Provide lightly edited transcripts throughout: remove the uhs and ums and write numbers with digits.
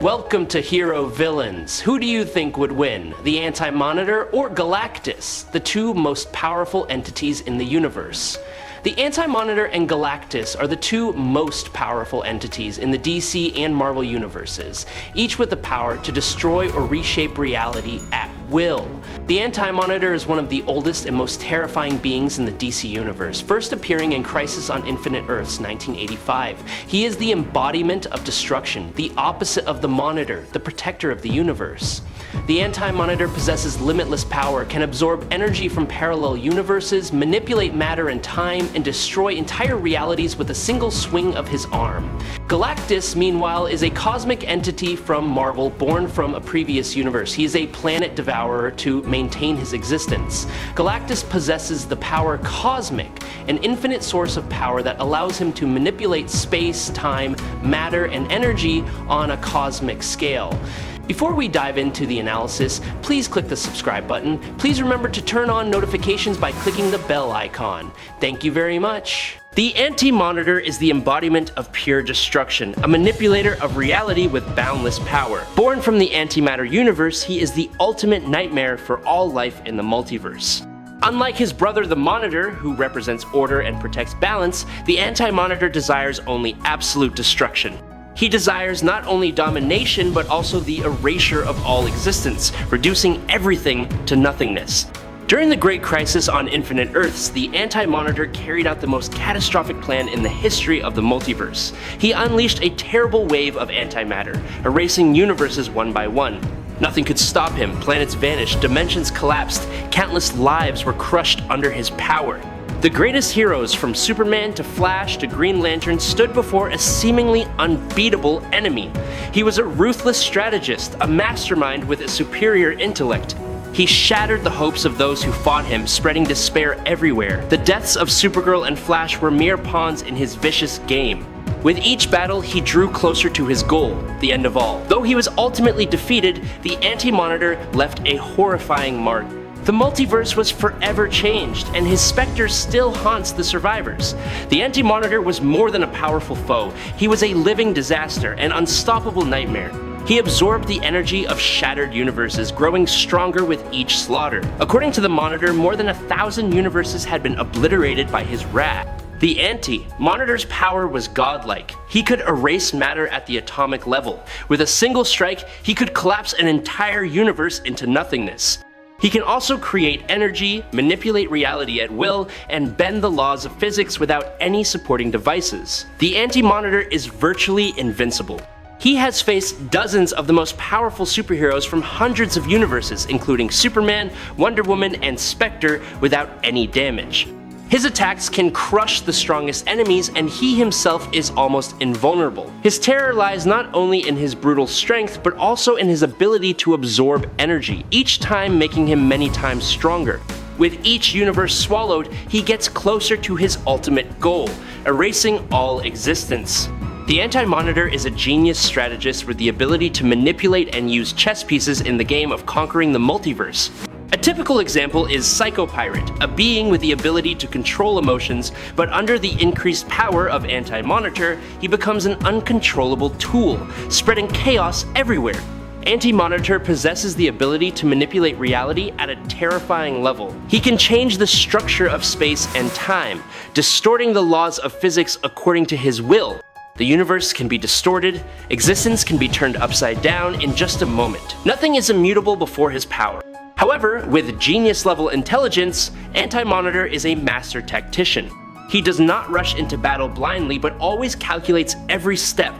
Welcome to Hero Villains. Who do you think would win, the Anti-Monitor or Galactus, the two most powerful entities in the universe? The Anti-Monitor and Galactus are the two most powerful entities in the DC and Marvel universes, each with the power to destroy or reshape reality at will. The Anti-Monitor is one of the oldest and most terrifying beings in the DC universe, first appearing in Crisis on Infinite Earths 1985. He is the embodiment of destruction, the opposite of the Monitor, the protector of the universe. The Anti-Monitor possesses limitless power, can absorb energy from parallel universes, manipulate matter and time, and destroy entire realities with a single swing of his arm. Galactus, meanwhile, is a cosmic entity from Marvel born from a previous universe. He is a planet-devourer to maintain his existence. Galactus possesses the power cosmic, an infinite source of power that allows him to manipulate space, time, matter, and energy on a cosmic scale. Before we dive into the analysis, please click the subscribe button. Please remember to turn on notifications by clicking the bell icon. Thank you very much. The Anti-Monitor is the embodiment of pure destruction, a manipulator of reality with boundless power. Born from the antimatter universe, he is the ultimate nightmare for all life in the multiverse. Unlike his brother the Monitor, who represents order and protects balance, the Anti-Monitor desires only absolute destruction. He desires not only domination, but also the erasure of all existence, reducing everything to nothingness. During the Great Crisis on Infinite Earths, the Anti-Monitor carried out the most catastrophic plan in the history of the multiverse. He unleashed a terrible wave of antimatter, erasing universes one by one. Nothing could stop him, planets vanished, dimensions collapsed, countless lives were crushed under his power. The greatest heroes, from Superman to Flash to Green Lantern, stood before a seemingly unbeatable enemy. He was a ruthless strategist, a mastermind with a superior intellect. He shattered the hopes of those who fought him, spreading despair everywhere. The deaths of Supergirl and Flash were mere pawns in his vicious game. With each battle, he drew closer to his goal, the end of all. Though he was ultimately defeated, the Anti-Monitor left a horrifying mark. The multiverse was forever changed, and his specter still haunts the survivors. The Anti-Monitor was more than a powerful foe. He was a living disaster, an unstoppable nightmare. He absorbed the energy of shattered universes, growing stronger with each slaughter. According to the Monitor, more than 1,000 universes had been obliterated by his wrath. The Anti-Monitor's power was godlike. He could erase matter at the atomic level. With a single strike, he could collapse an entire universe into nothingness. He can also create energy, manipulate reality at will, and bend the laws of physics without any supporting devices. The Anti-Monitor is virtually invincible. He has faced dozens of the most powerful superheroes from hundreds of universes, including Superman, Wonder Woman, and Spectre, without any damage. His attacks can crush the strongest enemies, and he himself is almost invulnerable. His terror lies not only in his brutal strength, but also in his ability to absorb energy, each time making him many times stronger. With each universe swallowed, he gets closer to his ultimate goal, erasing all existence. The Anti-Monitor is a genius strategist with the ability to manipulate and use chess pieces in the game of conquering the multiverse. A typical example is Psycho Pirate, a being with the ability to control emotions, but under the increased power of Anti-Monitor, he becomes an uncontrollable tool, spreading chaos everywhere. Anti-Monitor possesses the ability to manipulate reality at a terrifying level. He can change the structure of space and time, distorting the laws of physics according to his will. The universe can be distorted, existence can be turned upside down in just a moment. Nothing is immutable before his power. However, with genius-level intelligence, Anti-Monitor is a master tactician. He does not rush into battle blindly, but always calculates every step,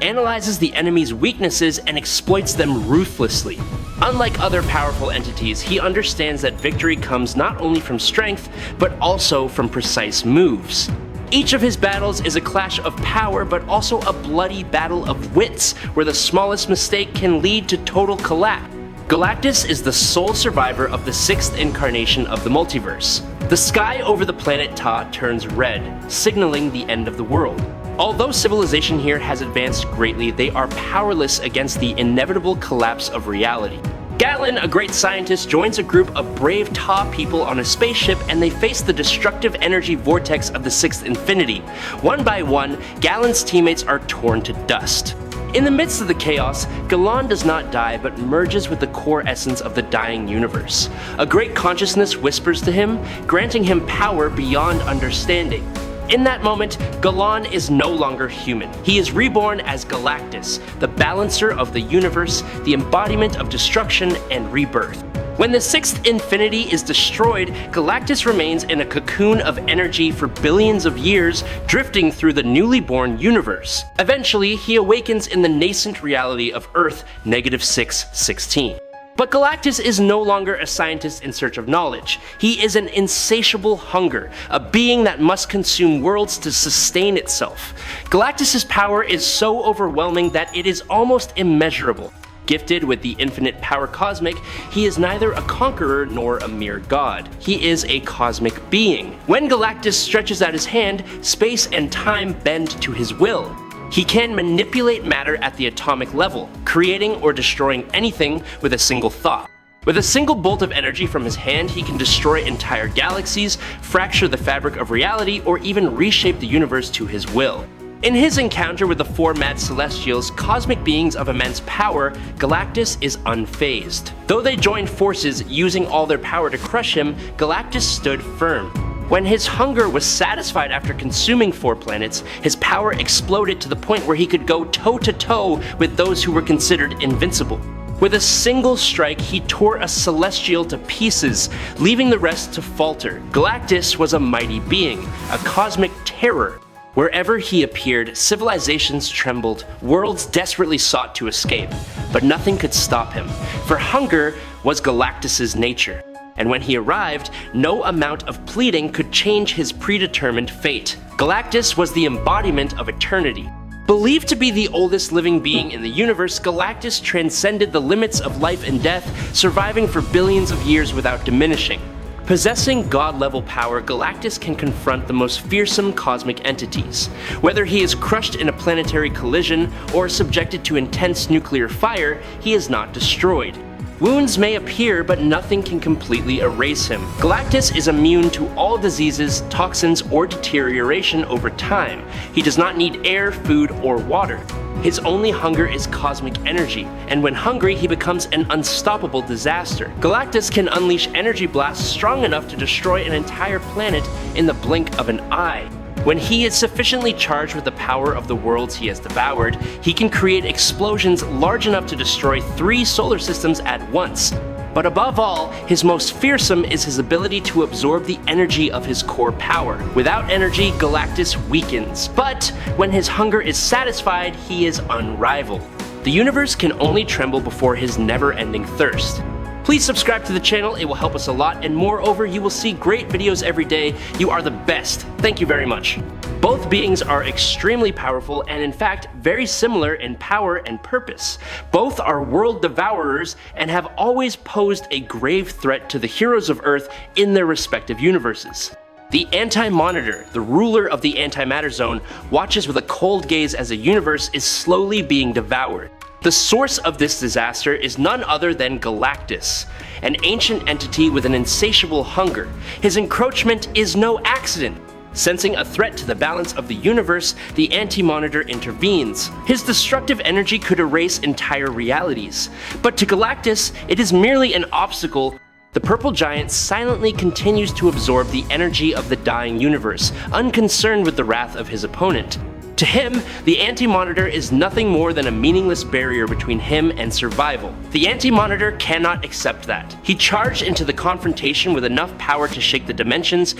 analyzes the enemy's weaknesses, and exploits them ruthlessly. Unlike other powerful entities, he understands that victory comes not only from strength, but also from precise moves. Each of his battles is a clash of power, but also a bloody battle of wits, where the smallest mistake can lead to total collapse. Galactus is the sole survivor of the sixth incarnation of the multiverse. The sky over the planet Ta turns red, signaling the end of the world. Although civilization here has advanced greatly, they are powerless against the inevitable collapse of reality. Galen, a great scientist, joins a group of brave Ta people on a spaceship, and they face the destructive energy vortex of the Sixth Infinity. One by one, Galen's teammates are torn to dust. In the midst of the chaos, Galan does not die but merges with the core essence of the dying universe. A great consciousness whispers to him, granting him power beyond understanding. In that moment, Galan is no longer human. He is reborn as Galactus, the balancer of the universe, the embodiment of destruction and rebirth. When the sixth infinity is destroyed, Galactus remains in a cocoon of energy for billions of years, drifting through the newly born universe. Eventually, he awakens in the nascent reality of Earth -616. But Galactus is no longer a scientist in search of knowledge. He is an insatiable hunger, a being that must consume worlds to sustain itself. Galactus's power is so overwhelming that it is almost immeasurable. Gifted with the infinite power cosmic, he is neither a conqueror nor a mere god. He is a cosmic being. When Galactus stretches out his hand, space and time bend to his will. He can manipulate matter at the atomic level, creating or destroying anything with a single thought. With a single bolt of energy from his hand, he can destroy entire galaxies, fracture the fabric of reality, or even reshape the universe to his will. In his encounter with the four mad celestials, cosmic beings of immense power, Galactus is unfazed. Though they joined forces, using all their power to crush him, Galactus stood firm. When his hunger was satisfied after consuming 4 planets, his power exploded to the point where he could go toe-to-toe with those who were considered invincible. With a single strike, he tore a celestial to pieces, leaving the rest to falter. Galactus was a mighty being, a cosmic terror. Wherever he appeared, civilizations trembled, worlds desperately sought to escape, but nothing could stop him, for hunger was Galactus's nature. And when he arrived, no amount of pleading could change his predetermined fate. Galactus was the embodiment of eternity. Believed to be the oldest living being in the universe, Galactus transcended the limits of life and death, surviving for billions of years without diminishing. Possessing god-level power, Galactus can confront the most fearsome cosmic entities. Whether he is crushed in a planetary collision or subjected to intense nuclear fire, he is not destroyed. Wounds may appear, but nothing can completely erase him. Galactus is immune to all diseases, toxins, or deterioration over time. He does not need air, food, or water. His only hunger is cosmic energy, and when hungry, he becomes an unstoppable disaster. Galactus can unleash energy blasts strong enough to destroy an entire planet in the blink of an eye. When he is sufficiently charged with the power of the worlds he has devoured, he can create explosions large enough to destroy 3 solar systems at once. But above all, his most fearsome is his ability to absorb the energy of his core power. Without energy, Galactus weakens, but when his hunger is satisfied, he is unrivaled. The universe can only tremble before his never-ending thirst. Please subscribe to the channel, it will help us a lot, and moreover, you will see great videos every day. You are the best. Thank you very much. Both beings are extremely powerful and in fact very similar in power and purpose. Both are world devourers and have always posed a grave threat to the heroes of Earth in their respective universes. The Anti-Monitor, the ruler of the antimatter zone, watches with a cold gaze as the universe is slowly being devoured. The source of this disaster is none other than Galactus, an ancient entity with an insatiable hunger. His encroachment is no accident. Sensing a threat to the balance of the universe, the Anti-Monitor intervenes. His destructive energy could erase entire realities. But to Galactus, it is merely an obstacle. The purple giant silently continues to absorb the energy of the dying universe, unconcerned with the wrath of his opponent. To him, the Anti-Monitor is nothing more than a meaningless barrier between him and survival. The Anti-Monitor cannot accept that. He charged into the confrontation with enough power to shake the dimensions.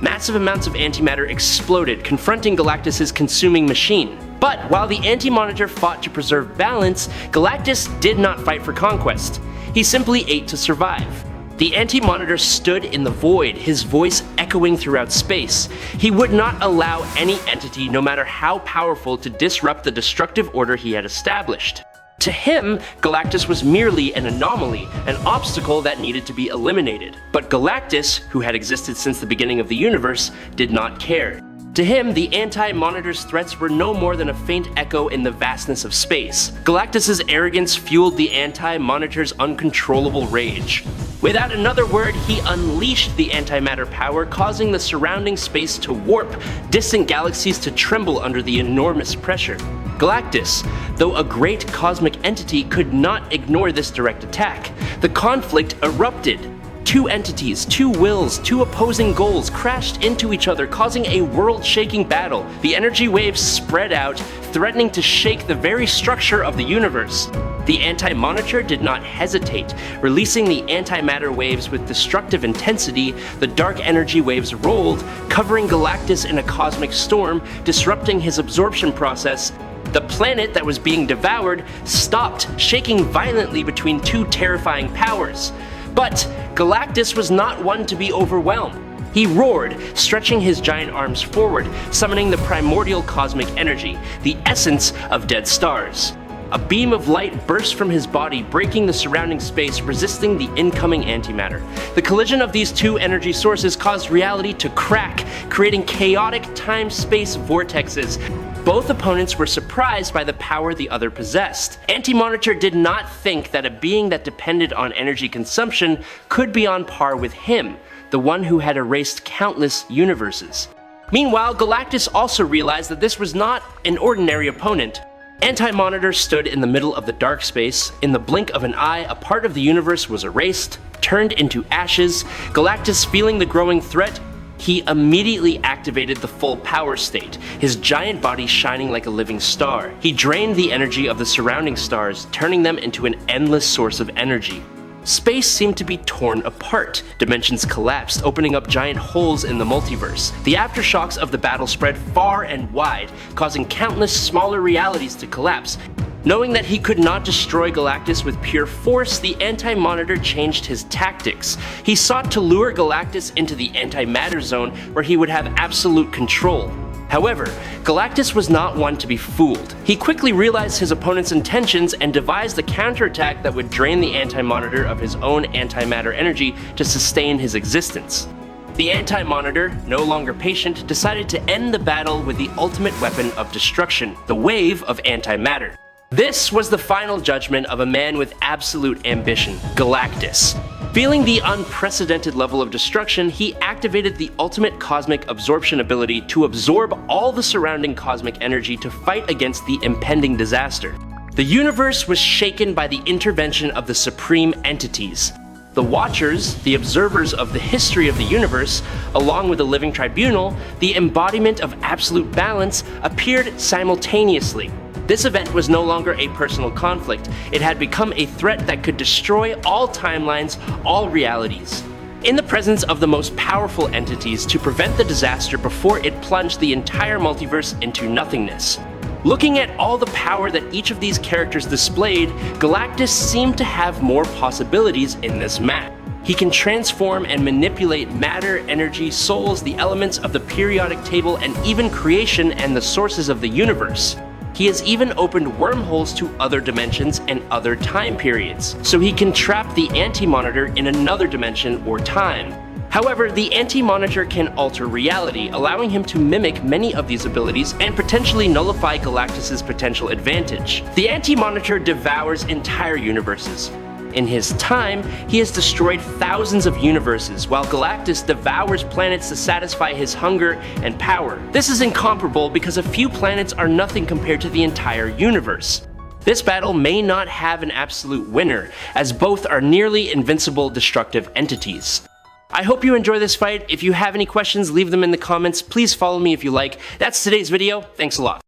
Massive amounts of antimatter exploded, confronting Galactus's consuming machine. But while the Anti-Monitor fought to preserve balance, Galactus did not fight for conquest. He simply ate to survive. The Anti-Monitor stood in the void, his voice echoing throughout space. He would not allow any entity, no matter how powerful, to disrupt the destructive order he had established. To him, Galactus was merely an anomaly, an obstacle that needed to be eliminated. But Galactus, who had existed since the beginning of the universe, did not care. To him, the Anti-Monitor's threats were no more than a faint echo in the vastness of space. Galactus's arrogance fueled the Anti-Monitor's uncontrollable rage. Without another word, he unleashed the antimatter power, causing the surrounding space to warp, distant galaxies to tremble under the enormous pressure. Galactus, though a great cosmic entity, could not ignore this direct attack. The conflict erupted. Two entities, two wills, two opposing goals crashed into each other, causing a world-shaking battle. The energy waves spread out, threatening to shake the very structure of the universe. The Anti-Monitor did not hesitate. Releasing the antimatter waves with destructive intensity, the dark energy waves rolled, covering Galactus in a cosmic storm, disrupting his absorption process. The planet that was being devoured stopped, shaking violently between two terrifying powers. But Galactus was not one to be overwhelmed. He roared, stretching his giant arms forward, summoning the primordial cosmic energy, the essence of dead stars. A beam of light burst from his body, breaking the surrounding space, resisting the incoming antimatter. The collision of these two energy sources caused reality to crack, creating chaotic time-space vortexes. Both opponents were surprised by the power the other possessed. Anti-Monitor did not think that a being that depended on energy consumption could be on par with him, the one who had erased countless universes. Meanwhile, Galactus also realized that this was not an ordinary opponent. Anti-Monitor stood in the middle of the dark space. In the blink of an eye, a part of the universe was erased, turned into ashes. Galactus, feeling the growing threat, he immediately activated the full power state, his giant body shining like a living star. He drained the energy of the surrounding stars, turning them into an endless source of energy. Space seemed to be torn apart. Dimensions collapsed, opening up giant holes in the multiverse. The aftershocks of the battle spread far and wide, causing countless smaller realities to collapse. Knowing that he could not destroy Galactus with pure force, the Anti-Monitor changed his tactics. He sought to lure Galactus into the antimatter zone, where he would have absolute control. However, Galactus was not one to be fooled. He quickly realized his opponent's intentions and devised a counterattack that would drain the Anti-Monitor of his own antimatter energy to sustain his existence. The Anti-Monitor, no longer patient, decided to end the battle with the ultimate weapon of destruction, the wave of antimatter. This was the final judgment of a man with absolute ambition, Galactus. Feeling the unprecedented level of destruction, he activated the ultimate cosmic absorption ability to absorb all the surrounding cosmic energy to fight against the impending disaster. The universe was shaken by the intervention of the supreme entities. The Watchers, the observers of the history of the universe, along with the Living Tribunal, the embodiment of absolute balance, appeared simultaneously. This event was no longer a personal conflict. It had become a threat that could destroy all timelines, all realities. In the presence of the most powerful entities to prevent the disaster before it plunged the entire multiverse into nothingness. Looking at all the power that each of these characters displayed, Galactus seemed to have more possibilities in this map. He can transform and manipulate matter, energy, souls, the elements of the periodic table, and even creation and the sources of the universe. He has even opened wormholes to other dimensions and other time periods, so he can trap the Anti-Monitor in another dimension or time. However, the Anti-Monitor can alter reality, allowing him to mimic many of these abilities and potentially nullify Galactus' potential advantage. The Anti-Monitor devours entire universes. In his time, he has destroyed thousands of universes, while Galactus devours planets to satisfy his hunger and power. This is incomparable because a few planets are nothing compared to the entire universe. This battle may not have an absolute winner, as both are nearly invincible destructive entities. I hope you enjoy this fight. If you have any questions, leave them in the comments. Please follow me if you like. That's today's video. Thanks a lot.